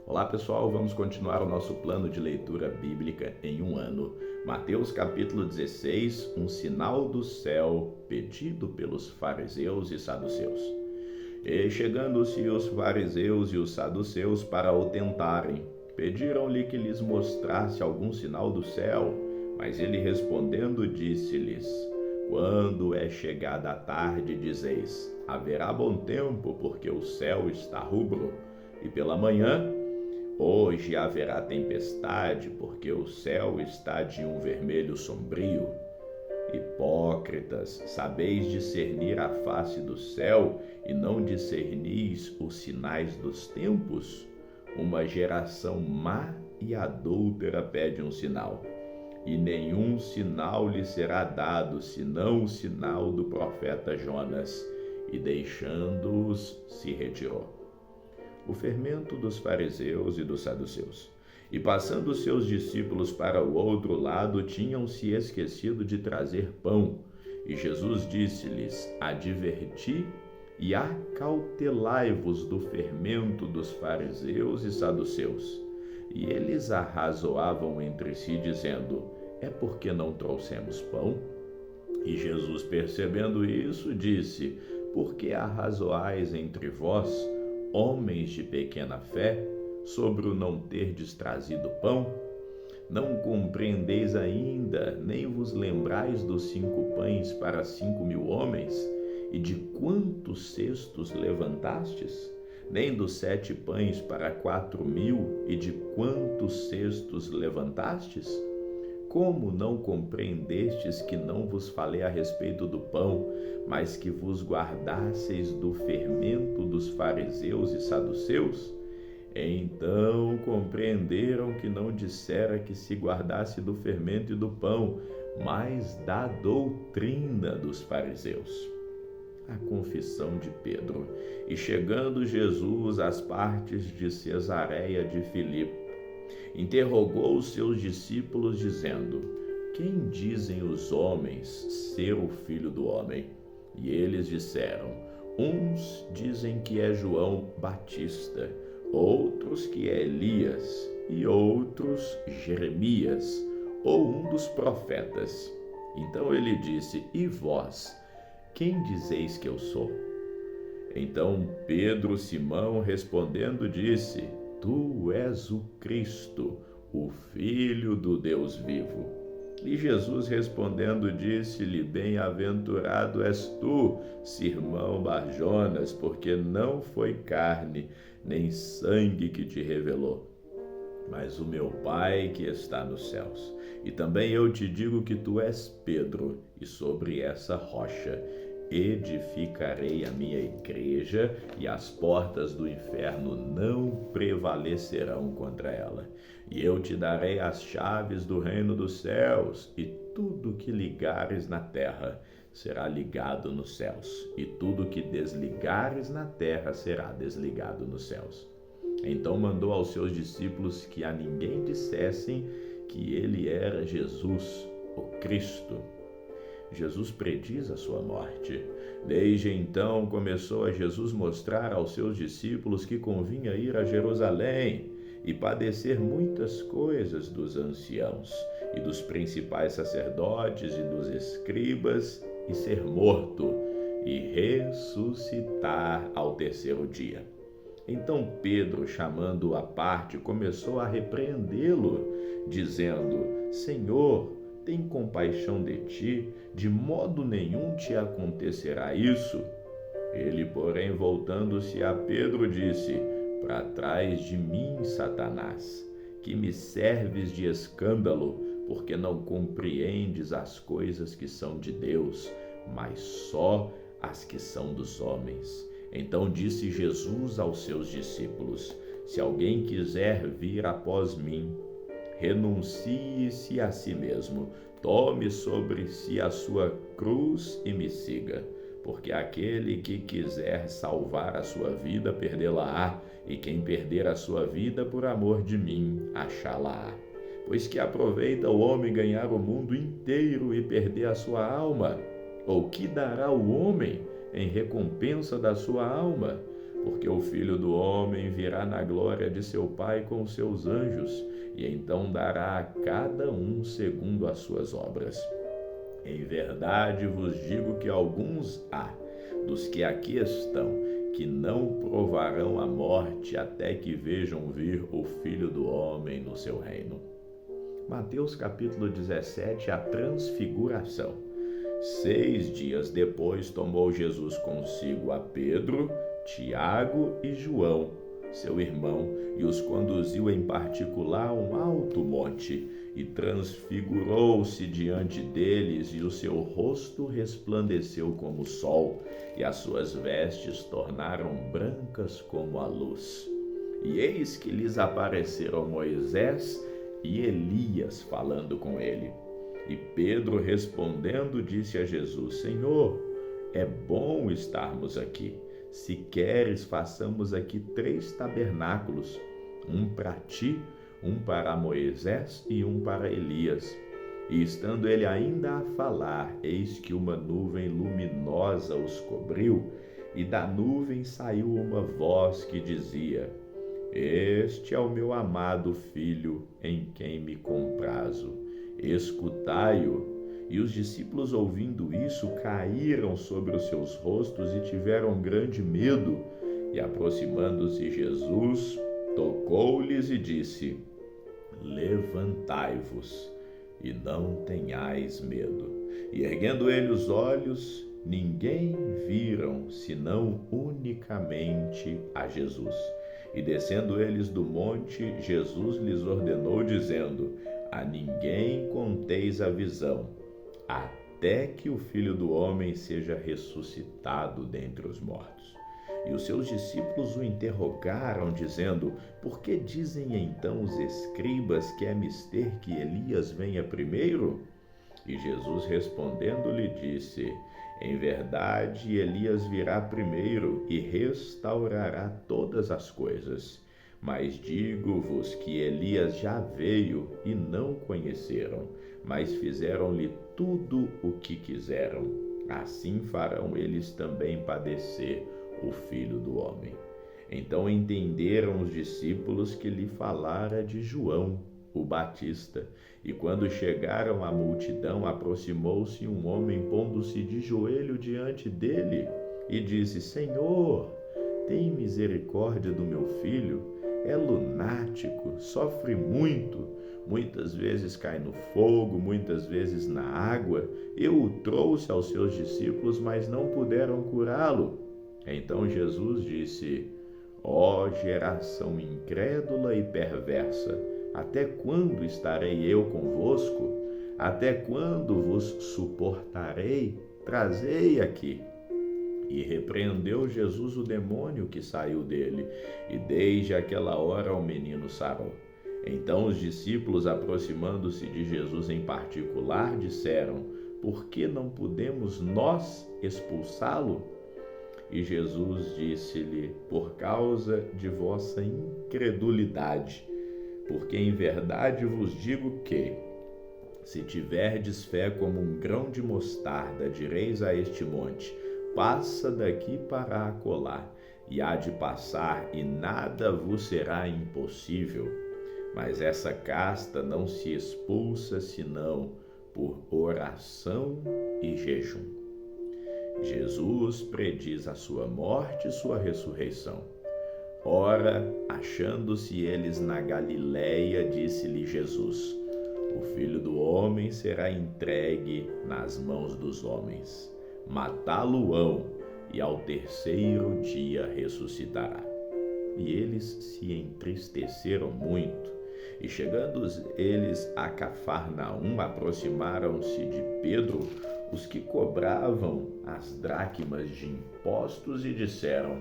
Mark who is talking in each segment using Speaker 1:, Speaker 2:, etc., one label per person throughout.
Speaker 1: Olá pessoal, vamos continuar o nosso plano de leitura bíblica em um ano. Mateus capítulo 16, um sinal do céu pedido pelos fariseus e saduceus. E chegando-se os fariseus e os saduceus para o tentarem, pediram-lhe que lhes mostrasse algum sinal do céu, mas ele respondendo disse-lhes: quando é chegada a tarde, dizeis, haverá bom tempo, porque o céu está rubro, e pela manhã, hoje haverá tempestade, porque o céu está de um vermelho sombrio. Hipócritas, sabeis discernir a face do céu e não discernis os sinais dos tempos? Uma geração má e adúltera pede um sinal, e nenhum sinal lhe será dado, senão o sinal do profeta Jonas. E deixando-os, se retirou. O fermento dos fariseus e dos saduceus. E passando os seus discípulos para o outro lado, tinham se esquecido de trazer pão. E Jesus disse-lhes: adverti e acautelai-vos do fermento dos fariseus e saduceus. E eles arrazoavam entre si, dizendo: é porque não trouxemos pão? E Jesus, percebendo isso, disse: por que arrazoais entre vós, homens de pequena fé, sobre o não terdes trazido pão? Não compreendeis ainda, nem vos lembrais dos 5 pães para 5.000 homens, e de quantos cestos levantastes? Nem dos 7 pães para 4.000, e de quantos cestos levantastes? Como não compreendestes que não vos falei a respeito do pão, mas que vos guardasseis do fermento dos fariseus e saduceus? Então compreenderam que não dissera que se guardasse do fermento e do pão, mas da doutrina dos fariseus. A confissão de Pedro. E chegando Jesus às partes de Cesareia de Filipe, interrogou os seus discípulos, dizendo: quem dizem os homens ser o Filho do Homem? E eles disseram: uns dizem que é João Batista, outros que é Elias, e outros Jeremias, ou um dos profetas. Então ele disse: e vós, quem dizeis que eu sou? Então Pedro, Simão, respondendo, disse: tu és o Cristo, o Filho do Deus vivo. E Jesus respondendo disse-lhe: bem-aventurado és tu, Simão Bar-Jonas, porque não foi carne nem sangue que te revelou, mas o meu Pai que está nos céus. E também eu te digo que tu és Pedro, e sobre essa rocha edificarei a minha igreja, e as portas do inferno não prevalecerão contra ela. E eu te darei as chaves do reino dos céus, e tudo que ligares na terra será ligado nos céus, e tudo que desligares na terra será desligado nos céus. Então mandou aos seus discípulos que a ninguém dissessem que ele era Jesus, o Cristo. Jesus prediz a sua morte. Desde então começou a Jesus mostrar aos seus discípulos que convinha ir a Jerusalém e padecer muitas coisas dos anciãos e dos principais sacerdotes e dos escribas, e ser morto e ressuscitar ao terceiro dia. Então Pedro, chamando-o à parte, começou a repreendê-lo, dizendo: Senhor, tem compaixão de ti, de modo nenhum te acontecerá isso. Ele, porém, voltando-se a Pedro, disse: para trás de mim, Satanás, que me serves de escândalo, porque não compreendes as coisas que são de Deus, mas só as que são dos homens. Então disse Jesus aos seus discípulos: se alguém quiser vir após mim, renuncie-se a si mesmo, tome sobre si a sua cruz e me siga. Porque aquele que quiser salvar a sua vida, perdê-la-á, e quem perder a sua vida por amor de mim, achá-la-á. Pois que aproveita o homem ganhar o mundo inteiro e perder a sua alma? Ou que dará o homem em recompensa da sua alma? porque o Filho do Homem virá na glória de seu Pai com os seus anjos, e então dará a cada um segundo as suas obras. Em verdade vos digo que alguns há, dos que aqui estão, que não provarão a morte até que vejam vir o Filho do Homem no seu reino. Mateus capítulo 17, a transfiguração. 6 dias depois tomou Jesus consigo a Pedro, Tiago e João, seu irmão, e os conduziu em particular a um alto monte, e transfigurou-se diante deles, e o seu rosto resplandeceu como o sol, e as suas vestes tornaram brancas como a luz. E eis que lhes apareceram Moisés e Elias falando com ele. E Pedro respondendo disse a Jesus: Senhor, é bom estarmos aqui. Se queres, façamos aqui 3 tabernáculos, um para ti, um para Moisés e um para Elias. E estando ele ainda a falar, eis que uma nuvem luminosa os cobriu, e da nuvem saiu uma voz que dizia: Este é o meu amado Filho, em quem me comprazo. Escutai-o. E os discípulos, ouvindo isso, caíram sobre os seus rostos e tiveram grande medo. E aproximando-se Jesus, tocou-lhes e disse: Levantai-vos e não tenhais medo. E erguendo ele os olhos, ninguém viram, senão unicamente a Jesus. E descendo eles do monte, Jesus lhes ordenou, dizendo: A ninguém conteis a visão, até que o Filho do Homem seja ressuscitado dentre os mortos. E os seus discípulos o interrogaram, dizendo: Por que dizem então os escribas que é mister que Elias venha primeiro? E Jesus respondendo lhe disse: Em verdade, Elias virá primeiro e restaurará todas as coisas. Mas digo-vos que Elias já veio e não conheceram, mas fizeram-lhe tudo o que quiseram. Assim farão eles também padecer o Filho do Homem. Então entenderam os discípulos que lhe falara de João, o Batista. E quando chegaram à multidão, aproximou-se um homem, pondo-se de joelho diante dele, e disse: Senhor, tem misericórdia do meu filho. É lunático, sofre muito, muitas vezes cai no fogo, muitas vezes na água. Eu o trouxe aos seus discípulos, mas não puderam curá-lo. Então Jesus disse: Ó geração incrédula e perversa, até quando estarei eu convosco? Até quando vos suportarei? Trazei aqui. E repreendeu Jesus o demônio que saiu dele, e desde aquela hora o menino sarou. Então os discípulos, aproximando-se de Jesus em particular, disseram: Por que não podemos nós expulsá-lo? E Jesus disse-lhe: Por causa de vossa incredulidade. Porque em verdade vos digo que, se tiverdes fé como um grão de mostarda, direis a este monte: Passa daqui para acolá, e há de passar, e nada vos será impossível. Mas essa casta não se expulsa senão por oração e jejum. Jesus prediz a sua morte e sua ressurreição. Ora, achando-se eles na Galiléia, disse-lhe Jesus: O Filho do Homem será entregue nas mãos dos homens. Matá-lo-ão, e ao terceiro dia ressuscitará. E eles se entristeceram muito. E chegando eles a Cafarnaum, aproximaram-se de Pedro os que cobravam as dracmas de impostos e disseram: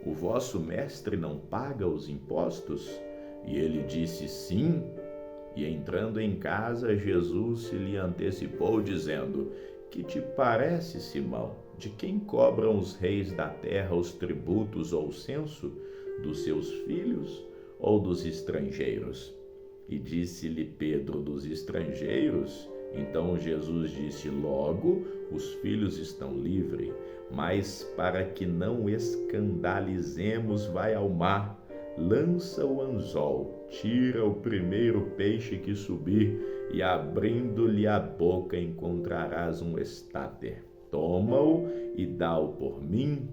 Speaker 1: O vosso mestre não paga os impostos? E ele disse: Sim. E entrando em casa, Jesus se lhe antecipou, dizendo: Que te parece, Simão? De quem cobram os reis da terra os tributos ou o censo? Dos seus filhos ou dos estrangeiros? E disse-lhe Pedro: Dos estrangeiros. Então Jesus disse: logo, os filhos estão livres, mas para que não escandalizemos, vai ao mar, lança o anzol, tira o primeiro peixe que subir, e abrindo-lhe a boca encontrarás um estáter. Toma-o e dá-o por mim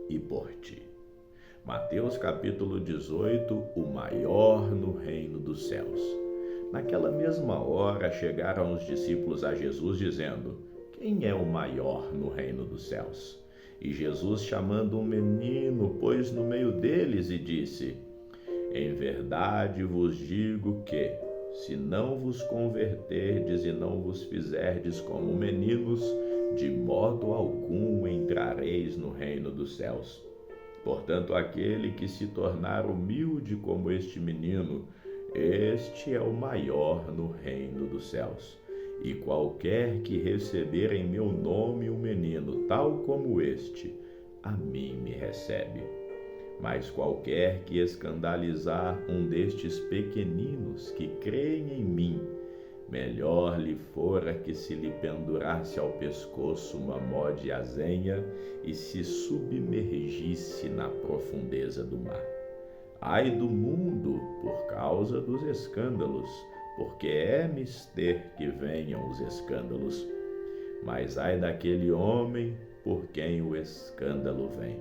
Speaker 1: e por ti. Mateus capítulo 18, o maior no reino dos céus. Naquela mesma hora chegaram os discípulos a Jesus dizendo: quem é o maior no reino dos céus? E Jesus, chamando um menino, pôs no meio deles e disse: em verdade vos digo que, se não vos converterdes e não vos fizerdes como meninos, de modo algum entrareis no reino dos céus. Portanto, aquele que se tornar humilde como este menino, este é o maior no reino dos céus. E qualquer que receber em meu nome um menino, tal como este, a mim me recebe. Mas qualquer que escandalizar um destes pequeninos que creem em mim, melhor lhe fora que se lhe pendurasse ao pescoço uma mó de azenha e se submergisse na profundeza do mar. Ai do mundo por causa dos escândalos, porque é mister que venham os escândalos. Mas ai daquele homem por quem o escândalo vem.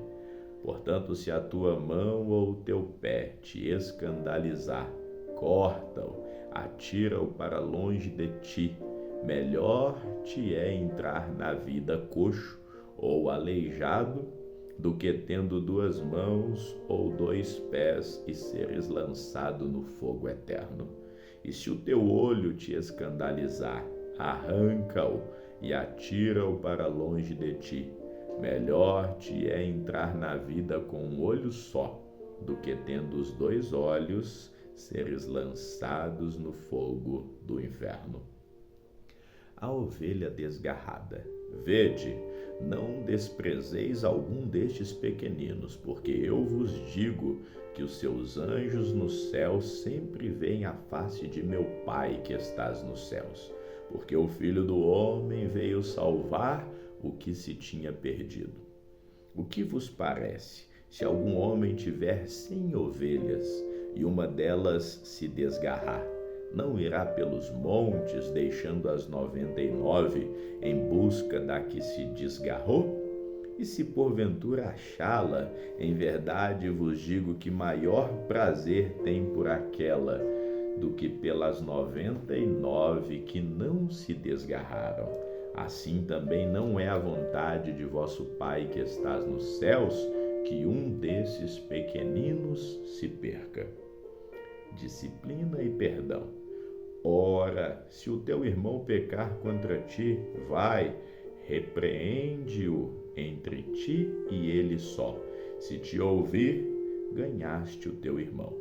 Speaker 1: Portanto, se a tua mão ou o teu pé te escandalizar, corta-o, atira-o para longe de ti. Melhor te é entrar na vida coxo ou aleijado, do que tendo 2 mãos ou 2 pés e seres lançado no fogo eterno. E se o teu olho te escandalizar, arranca-o e atira-o para longe de ti. Melhor te é entrar na vida com um olho só, do que tendo os 2 olhos, seres lançados no fogo do inferno. A ovelha desgarrada. Vede, não desprezeis algum destes pequeninos, porque eu vos digo que os seus anjos no céu sempre veem a face de meu Pai que estás nos céus. Porque o Filho do Homem veio salvar o que se tinha perdido. O que vos parece? Se algum homem tiver 100 ovelhas e uma delas se desgarrar, não irá pelos montes, deixando as 99 em busca da que se desgarrou? E se porventura achá-la, em verdade vos digo que maior prazer tem por aquela do que pelas 99 que não se desgarraram. Assim também não é a vontade de vosso Pai que estás nos céus que um desses pequeninos se perca. Disciplina e perdão. Ora, se o teu irmão pecar contra ti, vai, repreende-o entre ti e ele só. Se te ouvir, ganhaste o teu irmão.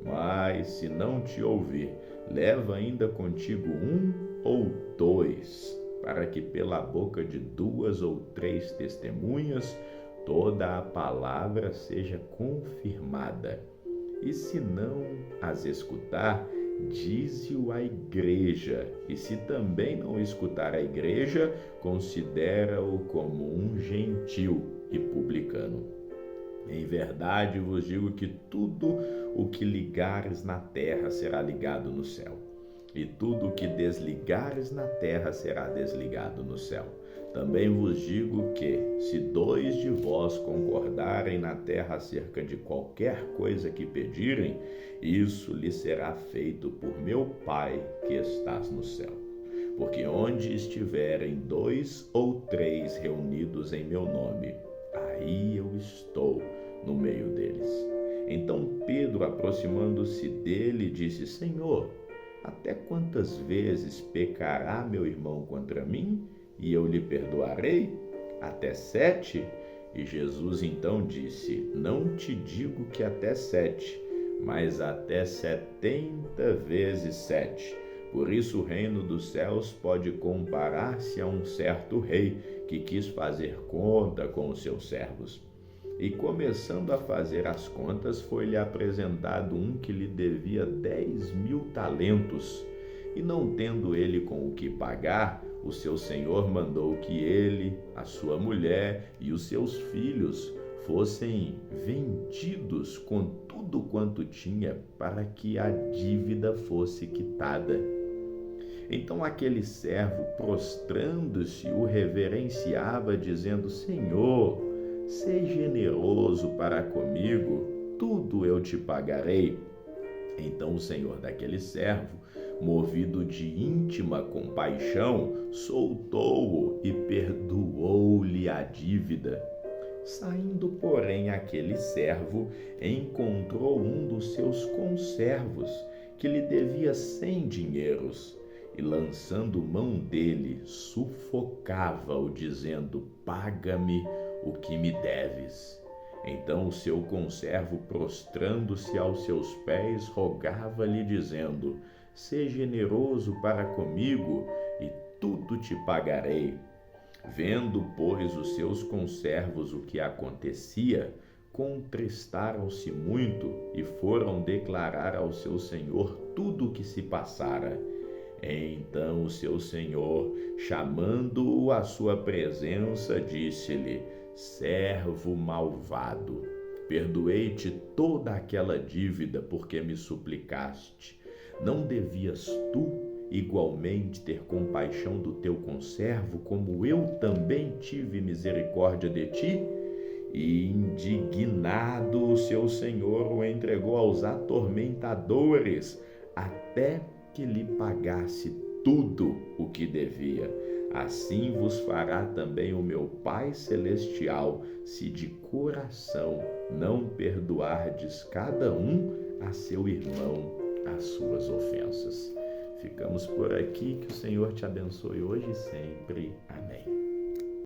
Speaker 1: Mas se não te ouvir, leva ainda contigo 1 ou 2, para que pela boca de 2 ou 3 testemunhas toda a palavra seja confirmada. E se não as escutar, dize-o à igreja. E se também não escutar a igreja, considera-o como um gentil e publicano. Em verdade vos digo que tudo o que ligares na terra será ligado no céu, e tudo o que desligares na terra será desligado no céu. Também vos digo que, se 2 de vós concordarem na terra acerca de qualquer coisa que pedirem, isso lhes será feito por meu Pai que estás no céu. Porque onde estiverem 2 ou 3 reunidos em meu nome, aí eu estou no meio deles. Então Pedro, aproximando-se dele, disse: Senhor, até quantas vezes pecará meu irmão contra mim, e eu lhe perdoarei? Até 7? E Jesus então disse: Não te digo que até 7, mas até 70 vezes 7. Por isso o reino dos céus pode comparar-se a um certo rei que quis fazer conta com os seus servos. E começando a fazer as contas, foi-lhe apresentado um que lhe devia 10.000 talentos. E não tendo ele com o que pagar, o seu senhor mandou que ele, a sua mulher e os seus filhos fossem vendidos com tudo quanto tinha, para que a dívida fosse quitada. Então aquele servo, prostrando-se, o reverenciava, dizendo: Senhor, seja generoso para comigo, tudo eu te pagarei. Então o senhor daquele servo, movido de íntima compaixão, soltou-o e perdoou-lhe a dívida. Saindo, porém, aquele servo encontrou um dos seus conservos, que lhe devia 100 dinheiros, e lançando mão dele, sufocava-o, dizendo: Paga-me o que me deves. Então o seu conservo, prostrando-se aos seus pés, rogava-lhe, dizendo: Seja generoso para comigo, e tudo te pagarei. Vendo, pois, os seus conservos o que acontecia, contristaram-se muito e foram declarar ao seu senhor tudo o que se passara. Então o seu senhor, chamando-o à sua presença, disse-lhe: Servo malvado, perdoei-te toda aquela dívida porque me suplicaste. Não devias tu igualmente ter compaixão do teu conservo, como eu também tive misericórdia de ti? E indignado o seu senhor o entregou aos atormentadores, até que lhe pagasse tudo o que devia. Assim vos fará também o meu Pai Celestial, se de coração não perdoardes cada um a seu irmão as suas ofensas. Ficamos por aqui, que o Senhor te abençoe hoje e sempre. Amém.